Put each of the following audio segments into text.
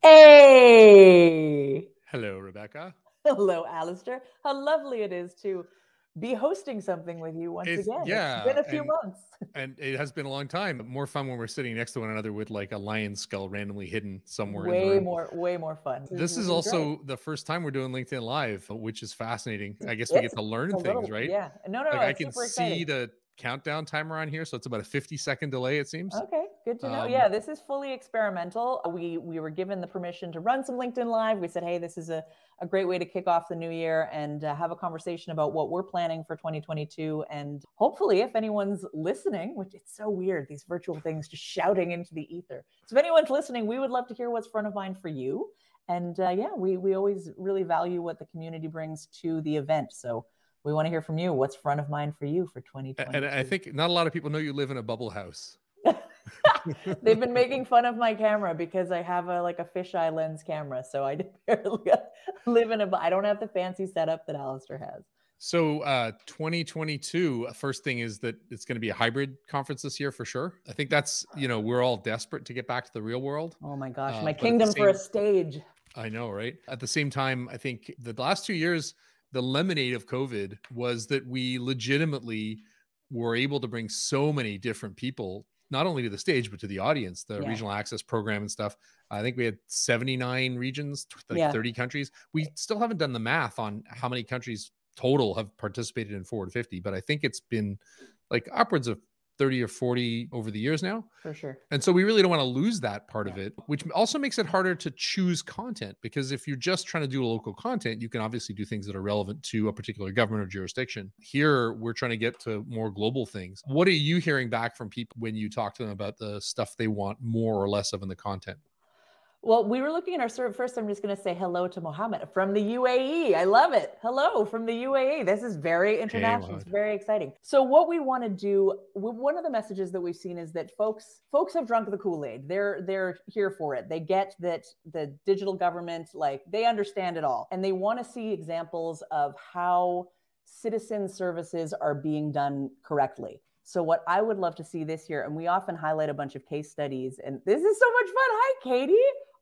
Hey! Hello, Rebecca. Hello, Alistair. How lovely it is to be hosting something with you once again. It's been a few months. And it has been a long time. More fun when we're sitting next to one another with like a lion's skull randomly hidden somewhere in the room. Way more fun. This is also the first time we're doing LinkedIn Live, which is fascinating. I guess we get to learn things, right? Yeah. No, like I it's can super see exciting. the countdown timer on here, so it's about a 50-second delay, it seems. Okay, good to know. Yeah, this is fully experimental. We were given the permission to run some LinkedIn Live. We said, hey, this is a great way to kick off the new year and have a conversation about what we're planning for 2022. And hopefully, if anyone's listening, which it's so weird, these virtual things just shouting into the ether. So if anyone's listening, we would love to hear what's front of mind for you. And yeah, we always really value what the community brings to the event. So we want to hear from you. What's front of mind for you for 2020? And I think not a lot of people know you live in a bubble house. They've been making fun of my camera because I have a fisheye lens camera. So I barely live in I don't have the fancy setup that Alistair has. So 2022, first thing is that it's going to be a hybrid conference this year for sure. I think that's, we're all desperate to get back to the real world. Oh my gosh, my kingdom for a stage. I know, right? At the same time, I think the last 2 years, the lemonade of COVID was that we legitimately were able to bring so many different people, not only to the stage, but to the audience, the regional access program and stuff. I think we had 79 regions, like 30 countries. We still haven't done the math on how many countries total have participated in Forward 50, but I think it's been like upwards of 30 or 40 over the years now. For sure. And so we really don't want to lose that part of it, which also makes it harder to choose content, because if you're just trying to do local content, you can obviously do things that are relevant to a particular government or jurisdiction. Here, we're trying to get to more global things. What are you hearing back from people when you talk to them about the stuff they want more or less of in the content? Well, we were looking at our server. First, I'm just going to say hello to Mohammed from the UAE. I love it. Hello from the UAE. This is very international. It's very exciting. So what we want to do, one of the messages that we've seen is that folks have drunk the Kool-Aid. They're here for it. They get that the digital government, like, they understand it all. And they want to see examples of how citizen services are being done correctly. So what I would love to see this year, and we often highlight a bunch of case studies, and this is so much fun. Hi, Katie.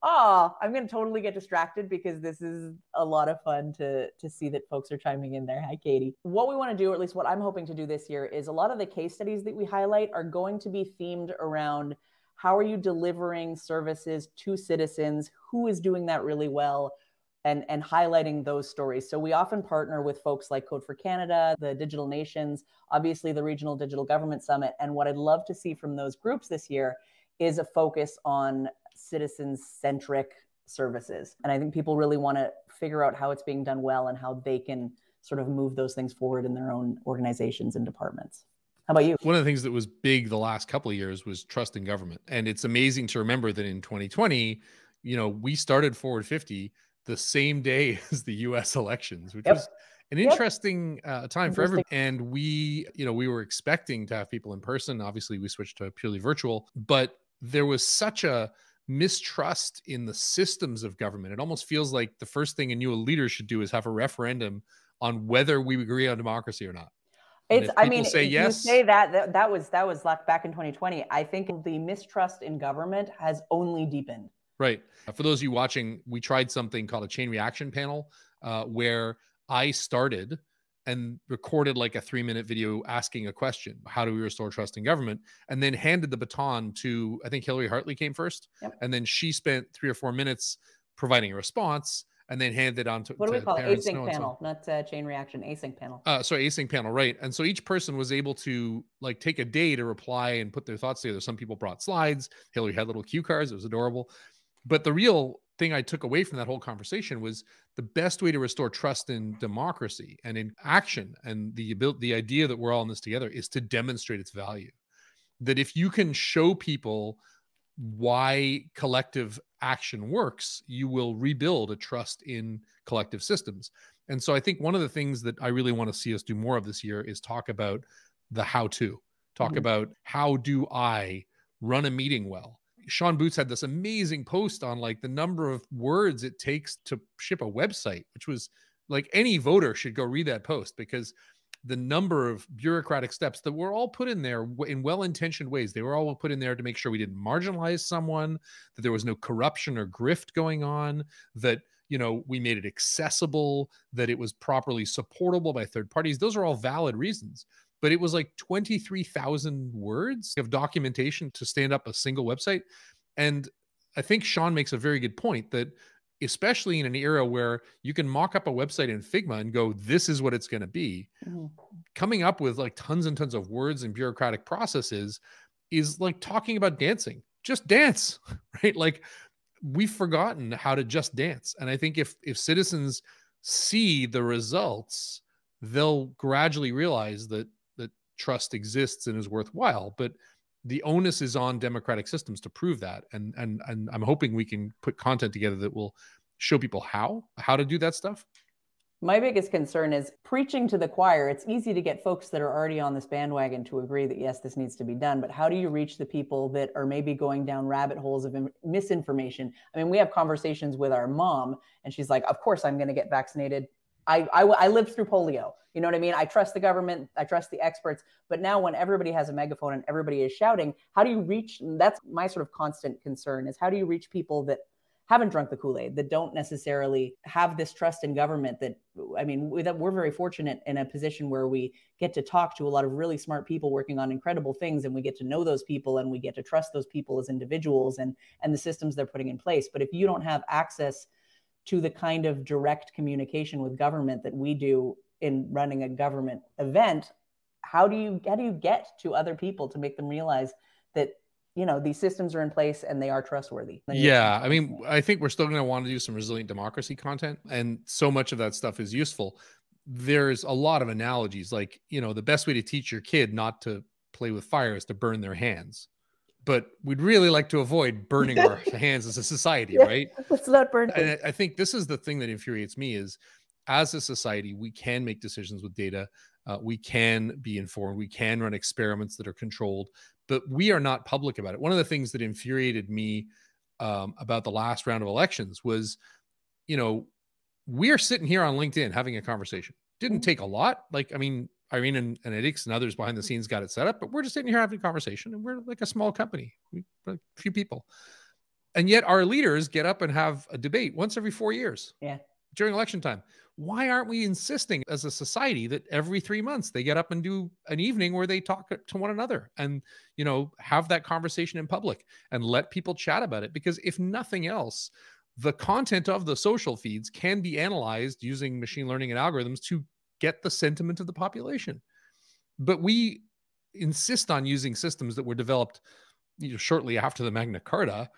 Oh, I'm going to totally get distracted because this is a lot of fun to see that folks are chiming in there. Hi, Katie. What we want to do, or at least what I'm hoping to do this year, is a lot of the case studies that we highlight are going to be themed around how are you delivering services to citizens, who is doing that really well, and highlighting those stories. So we often partner with folks like Code for Canada, the Digital Nations, obviously the Regional Digital Government Summit. And what I'd love to see from those groups this year is a focus on citizen-centric services. And I think people really want to figure out how it's being done well and how they can sort of move those things forward in their own organizations and departments. How about you? One of the things that was big the last couple of years was trust in government. And it's amazing to remember that in 2020, we started Forward 50 the same day as the US elections, which was an interesting time for everyone. And we were expecting to have people in person. Obviously, we switched to purely virtual, but there was such a mistrust in the systems of government. It almost feels like the first thing a new leader should do is have a referendum on whether we agree on democracy or not. I mean, say yes, you say that was back in 2020. I think the mistrust in government has only deepened. Right. For those of you watching, we tried something called a chain reaction panel, where I started and recorded like a 3-minute video asking a question: how do we restore trust in government? And then handed the baton to, I think Hillary Hartley came first. And then she spent 3 or 4 minutes providing a response, and then handed it on to, what do we call it? Async panel, not chain reaction, async panel. Sorry, async panel, right. And so each person was able to like take a day to reply and put their thoughts together. Some people brought slides. Hillary had little cue cards. It was adorable. But the real thing I took away from that whole conversation was the best way to restore trust in democracy and in action, and the idea that we're all in this together, is to demonstrate its value. That if you can show people why collective action works, you will rebuild a trust in collective systems. And so I think one of the things that I really want to see us do more of this year is talk about the how-to. Talk about, how do I run a meeting well? Sean Boots had this amazing post on like the number of words it takes to ship a website, which was like, any voter should go read that post, because the number of bureaucratic steps that were all put in there in well-intentioned ways. They were all put in there to make sure we didn't marginalize someone, that there was no corruption or grift going on, that, you know, we made it accessible, that it was properly supportable by third parties. Those are all valid reasons. But it was like 23,000 words of documentation to stand up a single website. And I think Sean makes a very good point that, especially in an era where you can mock up a website in Figma and go, this is what it's going to be, coming up with like tons and tons of words and bureaucratic processes is like talking about dancing. Just dance, right? Like, we've forgotten how to just dance. And I think if citizens see the results, they'll gradually realize that trust exists and is worthwhile. But the onus is on democratic systems to prove that. And I'm hoping we can put content together that will show people how to do that stuff. My biggest concern is preaching to the choir. It's easy to get folks that are already on this bandwagon to agree that, yes, this needs to be done. But how do you reach the people that are maybe going down rabbit holes of misinformation? I mean, we have conversations with our mom, and she's like, of course, I'm going to get vaccinated. I lived through polio. You know what I mean? I trust the government. I trust the experts. But now when everybody has a megaphone and everybody is shouting, how do you reach? That's my sort of constant concern, is how do you reach people that haven't drunk the Kool-Aid, that don't necessarily have this trust in government? That, I mean, we're very fortunate in a position where we get to talk to a lot of really smart people working on incredible things, and we get to know those people, and we get to trust those people as individuals and the systems they're putting in place. But if you don't have access to the kind of direct communication with government that we do in running a government event, how do you get to other people to make them realize that, you know, these systems are in place and they are trustworthy? Yeah. I mean, I think we're still going to want to do some resilient democracy content, and so much of that stuff is useful. There's a lot of analogies, like, you know, the best way to teach your kid not to play with fire is to burn their hands. But we'd really like to avoid burning our hands as a society, right? Let's not burn. And I think this is the thing that infuriates me is, as a society, we can make decisions with data. We can be informed. We can run experiments that are controlled, but we are not public about it. One of the things that infuriated me about the last round of elections was, you know, we are sitting here on LinkedIn having a conversation. Didn't take a lot. Like, I mean, Irene and Edix and others behind the scenes got it set up, but we're just sitting here having a conversation, and we're like a small company, a few people. And yet our leaders get up and have a debate once every 4 years. Yeah. During election time. Why aren't we insisting as a society that every 3 months they get up and do an evening where they talk to one another and, you know, have that conversation in public and let people chat about it? Because if nothing else, the content of the social feeds can be analyzed using machine learning and algorithms to get the sentiment of the population. But we insist on using systems that were developed, you know, shortly after the Magna Carta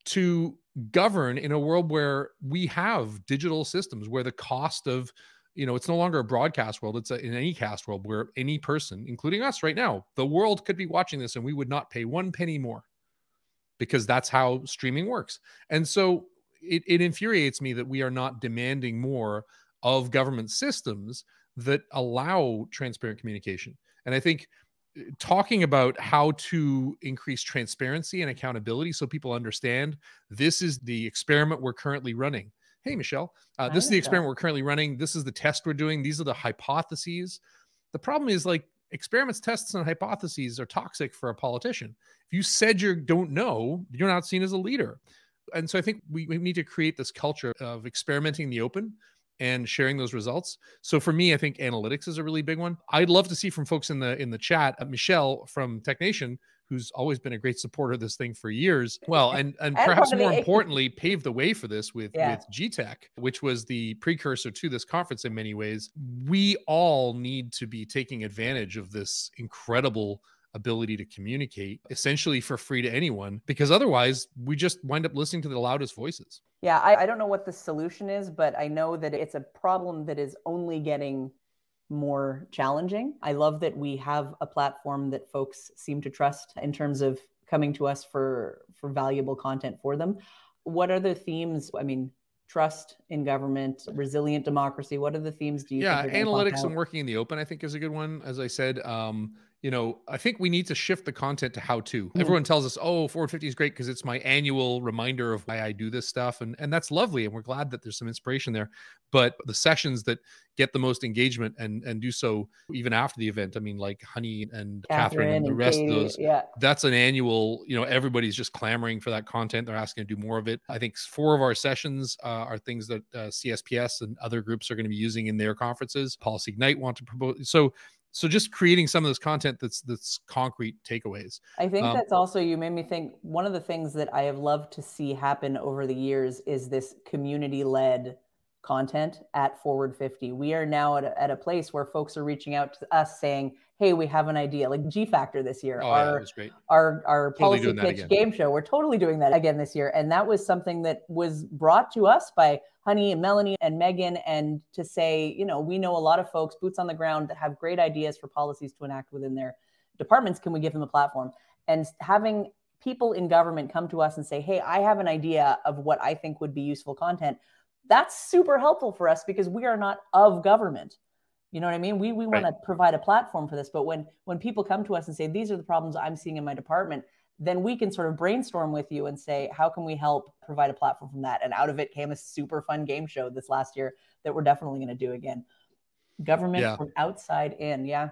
to govern in a world where we have digital systems, where the cost of, you know, it's no longer a broadcast world. It's in any cast world where any person, including us right now, the world could be watching this and we would not pay 1 penny more, because that's how streaming works. And so it infuriates me that we are not demanding more of government systems that allow transparent communication. And I think talking about how to increase transparency and accountability so people understand this is the experiment we're currently running. Hey, Michelle, this is the experiment we're currently running. This is the test we're doing. These are the hypotheses. The problem is, like, experiments, tests, and hypotheses are toxic for a politician. If you said you don't know, you're not seen as a leader. And so I think we need to create this culture of experimenting in the open and sharing those results. So for me, I think analytics is a really big one. I'd love to see from folks in the chat, Michelle from TechNation, who's always been a great supporter of this thing for years. Well, and perhaps more importantly, paved the way for this with GTech, which was the precursor to this conference in many ways. We all need to be taking advantage of this incredible ability to communicate essentially for free to anyone, because otherwise we just wind up listening to the loudest voices. Yeah, I don't know what the solution is, but I know that it's a problem that is only getting more challenging. I love that we have a platform that folks seem to trust in terms of coming to us for valuable content for them. What are the themes? I mean, trust in government, resilient democracy. What are the themes do you think? Analytics and working in the open, I think, is a good one. As I said, I think we need to shift the content to how to. Everyone tells us, oh, Forward 50 is great because it's my annual reminder of why I do this stuff. And that's lovely. And we're glad that there's some inspiration there. But the sessions that get the most engagement and do so even after the event, I mean, like Honey and Catherine and the rest Katie, of those, yeah, that's an annual, everybody's just clamoring for that content. They're asking to do more of it. I think 4 of our sessions are things that CSPS and other groups are going to be using in their conferences. Policy Ignite want to promote. So just creating some of this content that's concrete takeaways. I think that's also, you made me think, one of the things that I have loved to see happen over the years is this community-led content at Forward 50. We are now at a place where folks are reaching out to us saying, hey, we have an idea, like G Factor this year. Oh, yeah, that was great. Our policy pitch game show. We're totally doing that again this year. And that was something that was brought to us by Honey and Melanie and Megan, and to say, we know a lot of folks, boots on the ground, that have great ideas for policies to enact within their departments. Can we give them a platform? And having people in government come to us and say, hey, I have an idea of what I think would be useful content. That's super helpful for us because we are not of government. You know what I mean? We want to provide a platform for this. But when people come to us and say, these are the problems I'm seeing in my department, then we can sort of brainstorm with you and say, how can we help provide a platform from that? And out of it came a super fun game show this last year that we're definitely going to do again. Government from outside in. Yeah.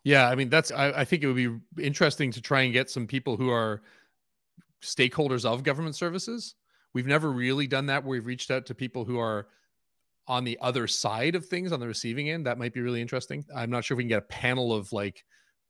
Yeah. I mean, I think it would be interesting to try and get some people who are stakeholders of government services. We've never really done that, where we've reached out to people who are on the other side of things, on the receiving end. That might be really interesting. I'm not sure if we can get a panel of like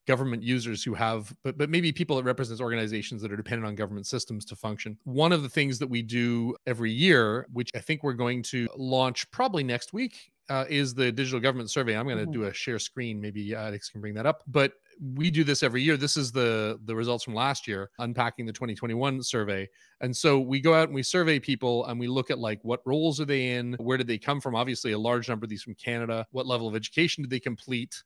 government users who have, but maybe people that represent organizations that are dependent on government systems to function. One of the things that we do every year, which I think we're going to launch probably next week, is the Digital Government Survey. I'm going to do a share screen. Maybe Alex can bring that up. But we do this every year. This is the results from last year, unpacking the 2021 survey. And so we go out and we survey people, and we look at like, what roles are they in? Where did they come from? Obviously, a large number of these from Canada. What level of education did they complete?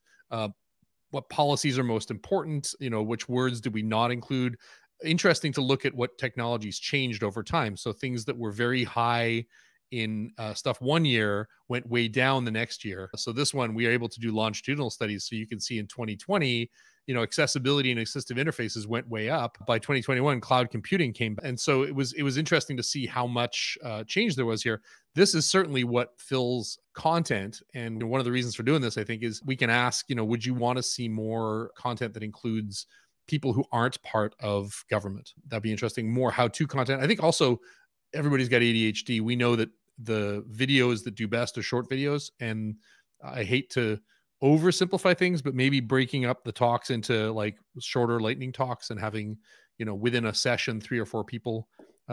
What policies are most important? Which words do we not include? Interesting to look at what technologies changed over time. So things that were very high in stuff one year went way down the next year. So this one, we are able to do longitudinal studies. So you can see in 2020, accessibility and assistive interfaces went way up. By 2021, cloud computing came. And so it was interesting to see how much change there was here. This is certainly what fills content. And one of the reasons for doing this, I think, is we can ask, would you want to see more content that includes people who aren't part of government? That'd be interesting. More how-to content. I think also everybody's got ADHD. We know that the videos that do best are short videos. And I hate to oversimplify things, but maybe breaking up the talks into like shorter lightning talks and having, within a session, 3 or 4 people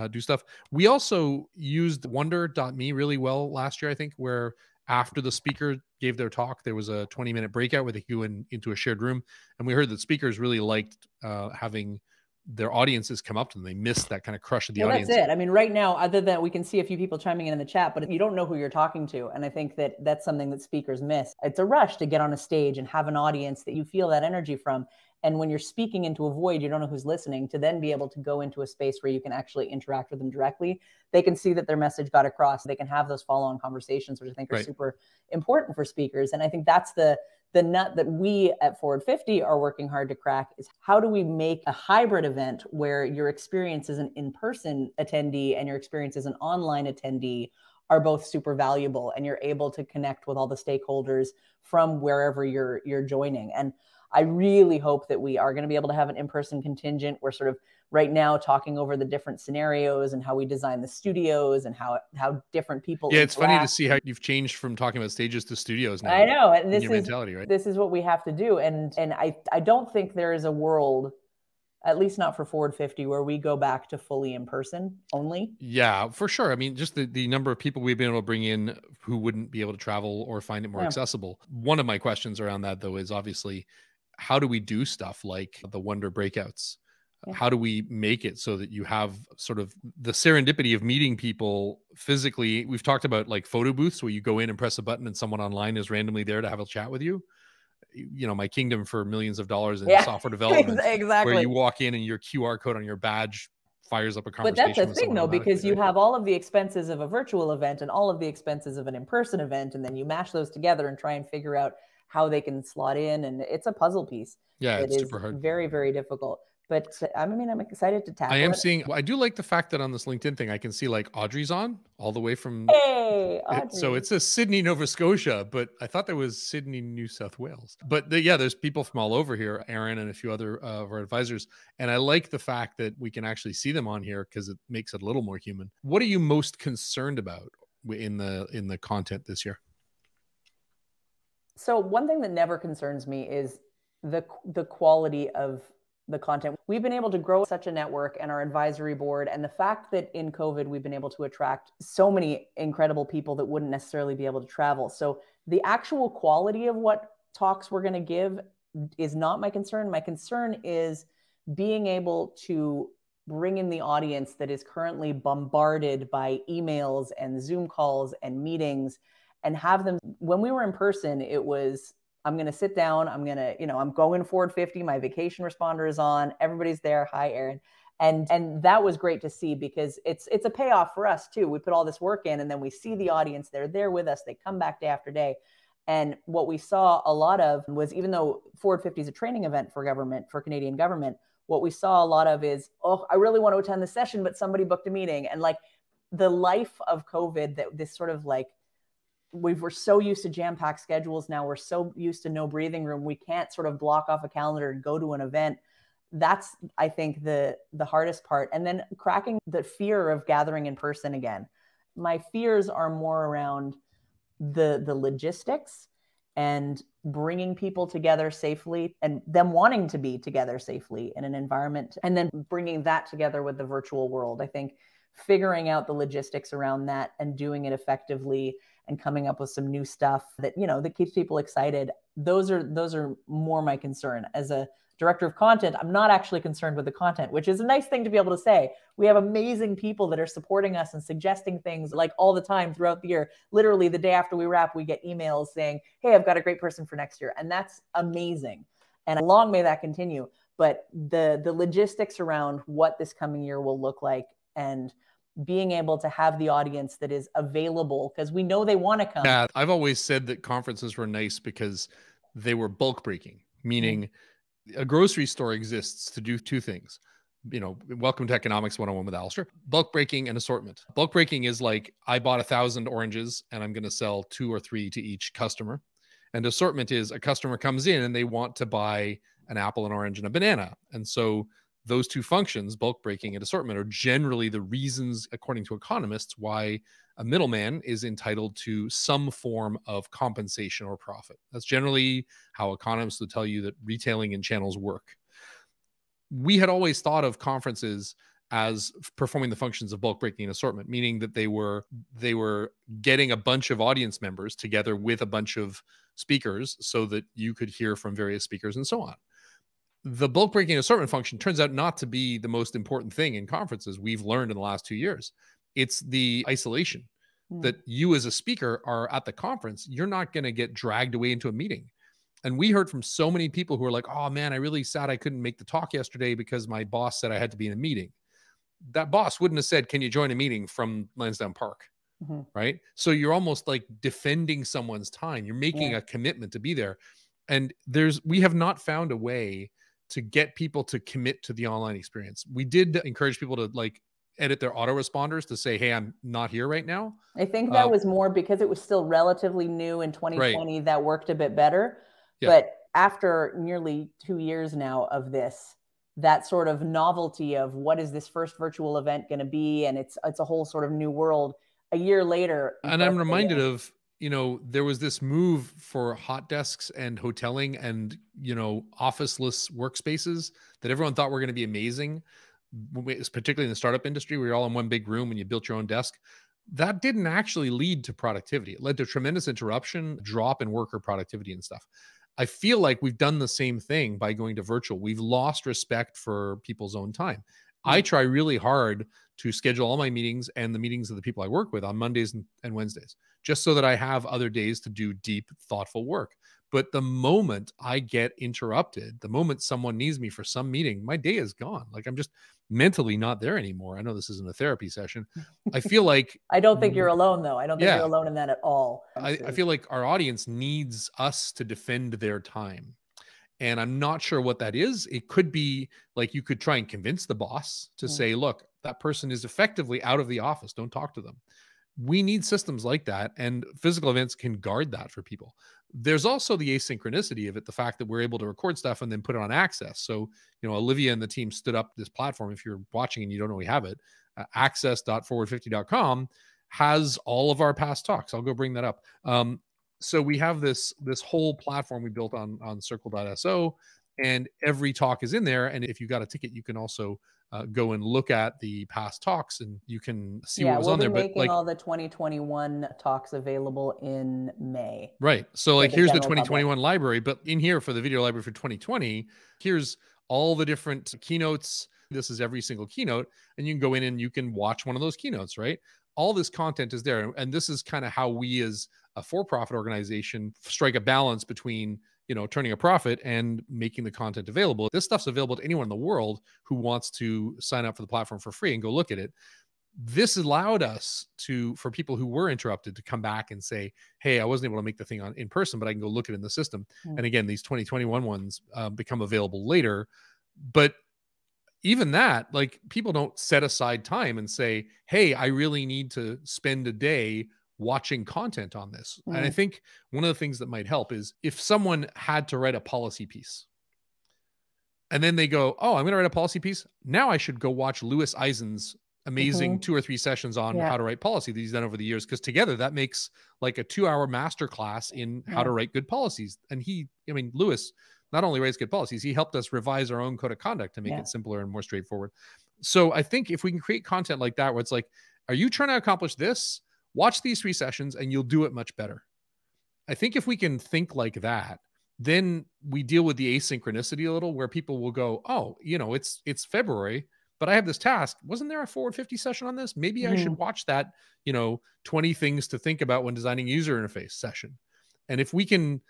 do stuff. We also used wonder.me really well last year, I think, where after the speaker gave their talk, there was a 20-minute breakout where they could go into a shared room. And we heard that speakers really liked having their audiences come up to them. They missed that kind of crush of the audience. That's it. I mean, right now, other than we can see a few people chiming in the chat, but you don't know who you're talking to. And I think that that's something that speakers miss. It's a rush to get on a stage and have an audience that you feel that energy from. And when you're speaking into a void, you don't know who's listening, to then be able to go into a space where you can actually interact with them directly. They can see that their message got across. They can have those follow-on conversations, which I think are super important for speakers. And I think that's the nut that we at Forward 50 are working hard to crack, is how do we make a hybrid event where your experience as an in-person attendee and your experience as an online attendee are both super valuable, and you're able to connect with all the stakeholders from wherever you're joining. And I really hope that we are going to be able to have an in-person contingent. We're sort of right now talking over the different scenarios and how we design the studios and how different people it's funny to see how you've changed from talking about stages to studios now. I know. And this is mentality, right? This is what we have to do. And I don't think there is a world, at least not for Forward 50, where we go back to fully in person only. Yeah, for sure. I mean, just the number of people we've been able to bring in who wouldn't be able to travel or find it more accessible. One of my questions around that, though, is obviously, how do we do stuff like the Wonder breakouts? How do we make it so that you have sort of the serendipity of meeting people physically? We've talked about like photo booths where you go in and press a button and someone online is randomly there to have a chat with you. My kingdom for millions of dollars in software development, exactly. Where you walk in and your QR code on your badge fires up a conversation. But that's the thing, though, because you have all of the expenses of a virtual event and all of the expenses of an in-person event, and then you mash those together and try and figure out how they can slot in. And it's a puzzle piece. Yeah, It it's is super hard. very, very difficult. But I mean, I'm excited to tackle I am it. seeing, I do like the fact that on this LinkedIn thing, I can see like Audrey's on all the way from, Hey, Audrey. so it says Sydney, Nova Scotia, but I thought there was Sydney, New South Wales. But yeah, there's people from all over here, Aaron and a few other of our advisors. And I like the fact that we can actually see them on here because it makes it a little more human. What are you most concerned about in the content this year? So one thing that never concerns me is the quality of the content. We've been able to grow such a network and our advisory board, and the fact that in COVID we've been able to attract so many incredible people that wouldn't necessarily be able to travel. So the actual quality of what talks we're going to give is not my concern. My concern is being able to bring in the audience that is currently bombarded by emails and Zoom calls and meetings, and have them. When we were in person, it was, I'm going to sit down. I'm going to, I'm going Ford 50. My vacation responder is on. Everybody's there. Hi, Aaron. And that was great to see, because it's a payoff for us too. We put all this work in, and then we see the audience. They're there with us. They come back day after day. And what we saw a lot of was, even though Ford 50 is a training event for government, for Canadian government, what we saw a lot of is, oh, I really want to attend the session, but somebody booked a meeting. And like the life of COVID, that this sort of like, we're so used to jam-packed schedules now. We're so used to no breathing room. We can't sort of block off a calendar and go to an event. That's, I think, the hardest part. And then cracking the fear of gathering in person again. My fears are more around the logistics and bringing people together safely, and them wanting to be together safely in an environment, and then bringing that together with the virtual world. I think figuring out the logistics around that and doing it effectively, and coming up with some new stuff that, that keeps people excited. Those are more my concern. As a director of content, I'm not actually concerned with the content, which is a nice thing to be able to say. We have amazing people that are supporting us and suggesting things like all the time throughout the year. Literally the day after we wrap, we get emails saying, hey, I've got a great person for next year. And that's amazing. And long may that continue. But the logistics around what this coming year will look like, and being able to have the audience that is available, because we know they want to come. Yeah, I've always said that conferences were nice because they were bulk breaking, meaning a grocery store exists to do two things. Welcome to Economics 101 with Alistair. Bulk breaking and assortment. Bulk breaking is like, I bought 1,000 oranges and I'm going to sell 2 or 3 to each customer. And assortment is, a customer comes in and they want to buy an apple, an orange, and a banana. And so those two functions, bulk breaking and assortment, are generally the reasons, according to economists, why a middleman is entitled to some form of compensation or profit. That's generally how economists would tell you that retailing and channels work. We had always thought of conferences as performing the functions of bulk breaking and assortment, meaning that they were getting a bunch of audience members together with a bunch of speakers so that you could hear from various speakers and so on. The bulk breaking assortment function turns out not to be the most important thing in conferences. We've learned in the last 2 years. It's the isolation that you as a speaker are at the conference. You're not going to get dragged away into a meeting. And we heard from so many people who are like, oh man, I really sad I couldn't make the talk yesterday because my boss said I had to be in a meeting. That boss wouldn't have said, can you join a meeting from Lansdowne Park? Right? So you're almost like defending someone's time. You're making a commitment to be there. And we have not found a way to get people to commit to the online experience. We did encourage people to like edit their autoresponders to say, hey, I'm not here right now. I think that was more because it was still relatively new in 2020. Right. That worked a bit better. Yeah. But after nearly 2 years now of this, that sort of novelty of what is this first virtual event going to be? And it's a whole sort of new world a year later. And I'm reminded of, there was this move for hot desks and hoteling and, officeless workspaces that everyone thought were going to be amazing, particularly in the startup industry where you're all in one big room and you built your own desk. That didn't actually lead to productivity. It led to tremendous interruption, drop in worker productivity and stuff. I feel like we've done the same thing by going to virtual. We've lost respect for people's own time. I try really hard to schedule all my meetings and the meetings of the people I work with on Mondays and Wednesdays, just so that I have other days to do deep, thoughtful work. But the moment I get interrupted, the moment someone needs me for some meeting, my day is gone. Like I'm just mentally not there anymore. I know this isn't a therapy session. I feel like I don't think you're alone, though. I don't think you're alone in that at all. I feel like our audience needs us to defend their time. And I'm not sure what that is. It could be like you could try and convince the boss to say, look, that person is effectively out of the office. Don't talk to them. We need systems like that, and physical events can guard that for people. There's also the asynchronicity of it, the fact that we're able to record stuff and then put it on Access. So, you know, Olivia and the team stood up this platform. If you're watching and you don't know we have it, access.forward50.com has all of our past talks. I'll go bring that up. So we have this whole platform we built on circle.so, and every talk is in there. And if you got a ticket, you can also go and look at the past talks, and you can see what was on there. But making all the 2021 talks available in May. Right. So like here's the 2021 library, but in here for the video library for 2020, here's all the different keynotes. This is every single keynote, and you can go in and you can watch one of those keynotes, right? All this content is there. And this is kind of how we as a for-profit organization strike a balance between, you know, turning a profit and making the content available. This stuff's available to anyone in the world who wants to sign up for the platform for free and go look at it. This allowed us to, for people who were interrupted, to come back and say, hey, I wasn't able to make the thing in person, but I can go look at it in the system. And again, these 2021 ones become available later. But even that, like, people don't set aside time and say, hey, I really need to spend a day watching content on this. And I think one of the things that might help is if someone had to write a policy piece and then they go, oh, I'm going to write a policy piece. Now I should go watch Louis Eisen's amazing 2 or 3 sessions on how to write policy that he's done over the years. Because together that makes like a 2-hour masterclass in how to write good policies. And Louis not only writes good policies, he helped us revise our own code of conduct to make it simpler and more straightforward. So I think if we can create content like that, where it's like, are you trying to accomplish this? Watch these 3 sessions and you'll do it much better. I think if we can think like that, then we deal with the asynchronicity a little, where people will go, oh, you know, it's February, but I have this task. Wasn't there a Forward 50 session on this? Maybe I should watch that, you know, 20 things to think about when designing user interface session. And if we can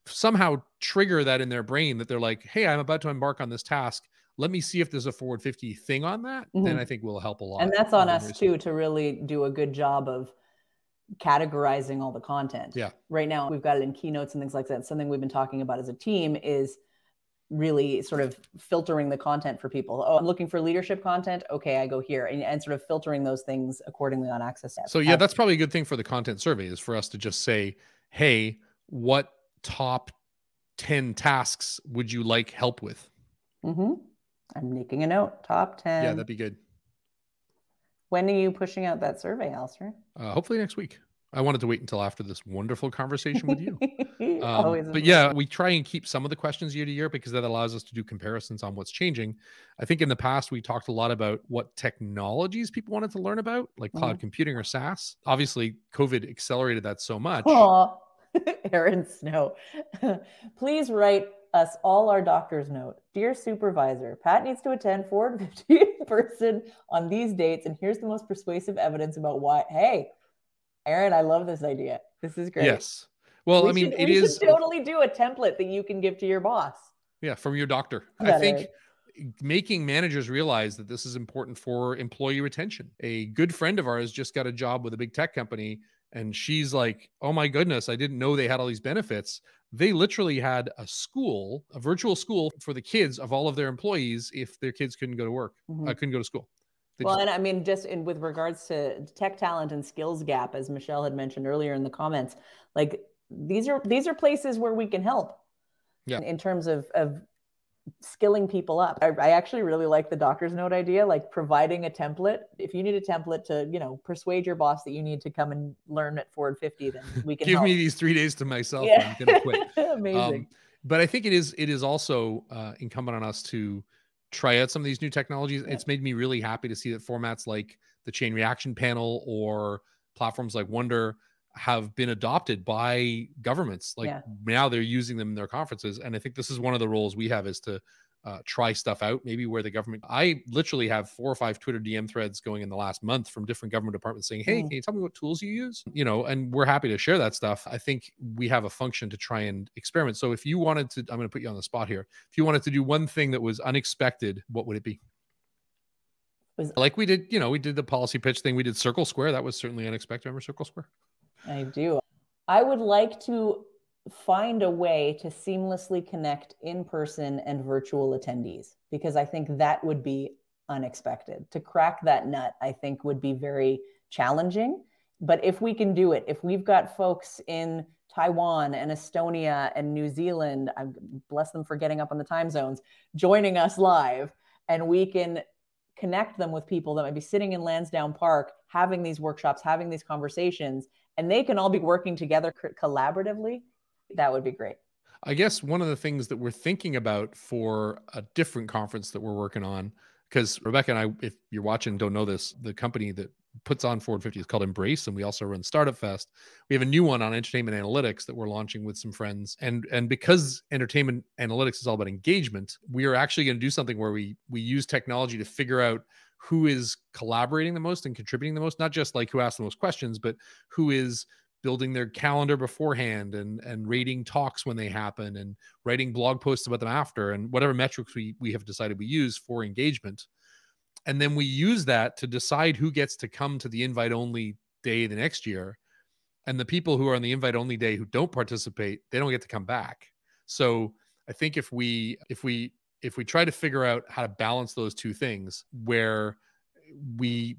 somehow trigger that in their brain, that they're like, hey, I'm about to embark on this task, let me see if there's a Forward 50 thing on that, then I think will help a lot. And that's on us too, to really do a good job of categorizing all the content. Yeah. Right now we've got it in keynotes and things like that. Something we've been talking about as a team is really sort of filtering the content for people. Oh, I'm looking for leadership content. Okay, I go here, and sort of filtering those things accordingly on Access. So yeah, that's probably a good thing for the content survey, is for us to just say, hey, what top 10 tasks would you like help with? I'm making a note. Top 10. Yeah, that'd be good. When are you pushing out that survey, Alistair? Hopefully next week. I wanted to wait until after this wonderful conversation with you. But yeah, we try and keep some of the questions year to year, because that allows us to do comparisons on what's changing. I think in the past, we talked a lot about what technologies people wanted to learn about, like cloud computing or SaaS. Obviously, COVID accelerated that so much. Aaron Snow, please write us all our doctor's note. Dear supervisor, Pat needs to attend Forward 50 in person on these dates, and here's the most persuasive evidence about why. Hey, Aaron, I love this idea. This is great. Yes. Well, we should totally do a template that you can give to your boss. Yeah, from your doctor. I think making managers realize that this is important for employee retention. A good friend of ours just got a job with a big tech company, and she's like, oh my goodness, I didn't know they had all these benefits. They literally had a virtual school for the kids of all of their employees if their kids couldn't go to work, couldn't go to school. And I mean, with regards to tech talent and skills gap, as Michelle had mentioned earlier in the comments, like these are places where we can help in terms of skilling people up. I actually really like the doctor's note idea, like providing a template. If you need a template to, you know, persuade your boss that you need to come and learn at Forward 50, then we can give me these 3 days to myself. Yeah. I'm gonna quit. Amazing. But I think it is also incumbent on us to try out some of these new technologies. It's made me really happy to see that formats like the Chain Reaction Panel or platforms like Wonder have been adopted by governments. Like now they're using them in their conferences. And I think this is one of the roles we have, is to try stuff out, maybe where the government, I literally have 4 or 5 Twitter DM threads going in the last month from different government departments saying, hey, can you tell me what tools you use? You know, and we're happy to share that stuff. I think we have a function to try and experiment. So if you wanted to, I'm going to put you on the spot here. If you wanted to do one thing that was unexpected, what would it be? Like we did, you know, we did the policy pitch thing. We did Circle Square. That was certainly unexpected. Remember Circle Square? I do. I would like to find a way to seamlessly connect in-person and virtual attendees, because I think that would be unexpected. To crack that nut, I think would be very challenging. But if we can do it, if we've got folks in Taiwan and Estonia and New Zealand, I bless them for getting up on the time zones, joining us live, and we can connect them with people that might be sitting in Lansdowne Park, having these workshops, having these conversations, and they can all be working together collaboratively, that would be great. I guess one of the things that we're thinking about for a different conference that we're working on, because Rebecca and I, if you're watching, don't know this, the company that puts on Forward 50 is called Embrace, and we also run Startup Fest. We have a new one on entertainment analytics that we're launching with some friends. And because entertainment analytics is all about engagement, we are actually going to do something where we use technology to figure out who is collaborating the most and contributing the most, not just like who asks the most questions, but who is building their calendar beforehand and rating talks when they happen and writing blog posts about them after, and whatever metrics we have decided we use for engagement. And then we use that to decide who gets to come to the invite only day the next year. And the people who are on the invite only day who don't participate, they don't get to come back. So I think if we try to figure out how to balance those two things, where we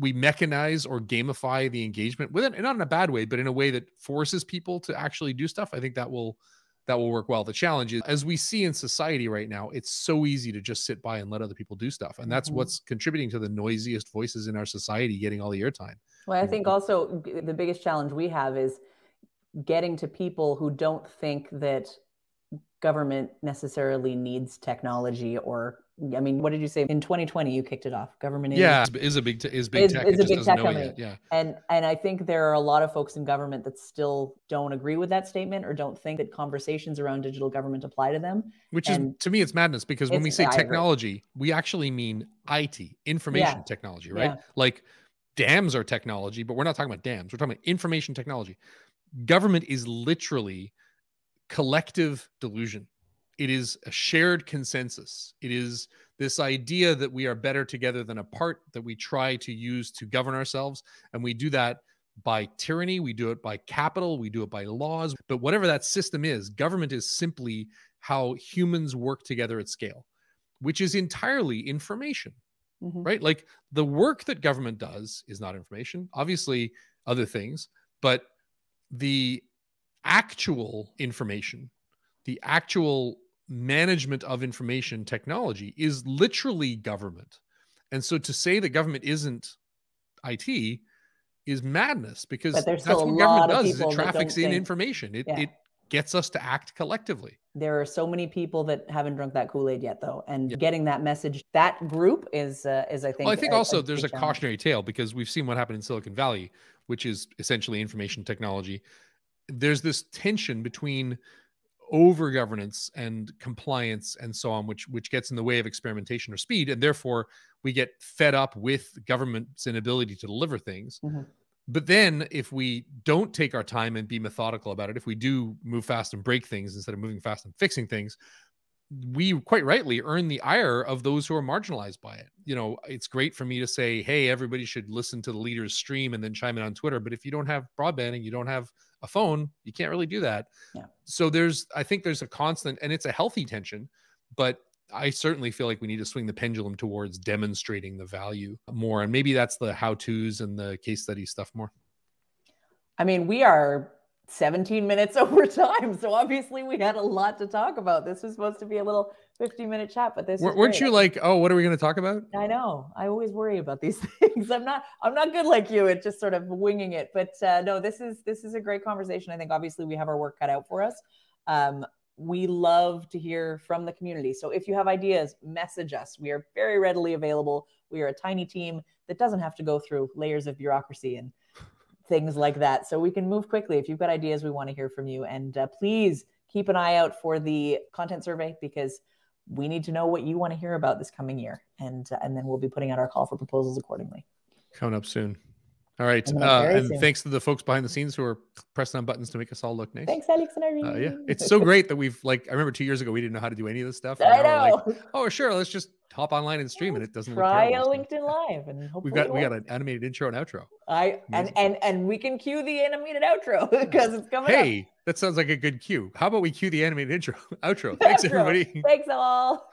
mechanize or gamify the engagement with it, and not in a bad way, but in a way that forces people to actually do stuff, I think that will work well. The challenge is, as we see in society right now, it's so easy to just sit by and let other people do stuff. And that's what's contributing to the noisiest voices in our society getting all the airtime. Well, I think also the biggest challenge we have is getting to people who don't think that government necessarily needs technology. Or, I mean, what did you say in 2020? You kicked it off. Government is a big tech. Is a big tech company. Yeah, and I think there are a lot of folks in government that still don't agree with that statement, or don't think that conversations around digital government apply to them. Which is, to me, it's madness, because when we say technology, we actually mean IT, information technology, right? Yeah. Like dams are technology, but we're not talking about dams. We're talking about information technology. Government is literally collective delusion. It is a shared consensus. It is this idea that we are better together than apart, that we try to use to govern ourselves. And we do that by tyranny. We do it by capital. We do it by laws. But whatever that system is, government is simply how humans work together at scale, which is entirely information, right? Like the work that government does is not information, obviously other things, but the actual information, the actual management of information technology is literally government. And so to say that government isn't IT is madness, because that's what government does, is it traffics in information. It gets us to act collectively. There are so many people that haven't drunk that Kool-Aid yet, though. And getting that message, that group is I think. Well, I think also there's a cautionary tale, because we've seen what happened in Silicon Valley, which is essentially information technology. There's this tension between over governance and compliance and so on, which gets in the way of experimentation or speed. And therefore we get fed up with government's inability to deliver things. But then if we don't take our time and be methodical about it, if we do move fast and break things instead of moving fast and fixing things, we quite rightly earn the ire of those who are marginalized by it. You know, it's great for me to say, hey, everybody should listen to the leader's stream and then chime in on Twitter. But if you don't have broadband and you don't have a phone, you can't really do that. So I think there's a constant, and it's a healthy tension, but I certainly feel like we need to swing the pendulum towards demonstrating the value more. And maybe that's the how-tos and the case study stuff more. I mean, we are 17 minutes over time. So obviously we had a lot to talk about. This was supposed to be a little 15-minute chat, but weren't you like, oh, what are we going to talk about? I know. I always worry about these things. I'm not good like you at just sort of winging it, but no, this is a great conversation. I think obviously we have our work cut out for us. We love to hear from the community. So if you have ideas, message us. We are very readily available. We are a tiny team that doesn't have to go through layers of bureaucracy and things like that. So we can move quickly. If you've got ideas, we want to hear from you. And please keep an eye out for the content survey, because we need to know what you want to hear about this coming year. And then we'll be putting out our call for proposals accordingly. Coming up soon. All right. And soon. Thanks to the folks behind the scenes who are pressing on buttons to make us all look nice. Thanks, Alex and Irene. Yeah. It's so great that we've I remember 2 years ago, we didn't know how to do any of this stuff. I know. Like, oh, sure. Let's just hop online and stream and it doesn't try a LinkedIn Live and hopefully we got an animated intro and outro. And we can cue the animated outro because it's coming up. Hey, that sounds like a good cue. How about we cue the animated intro outro? Thanks, everybody. Thanks all.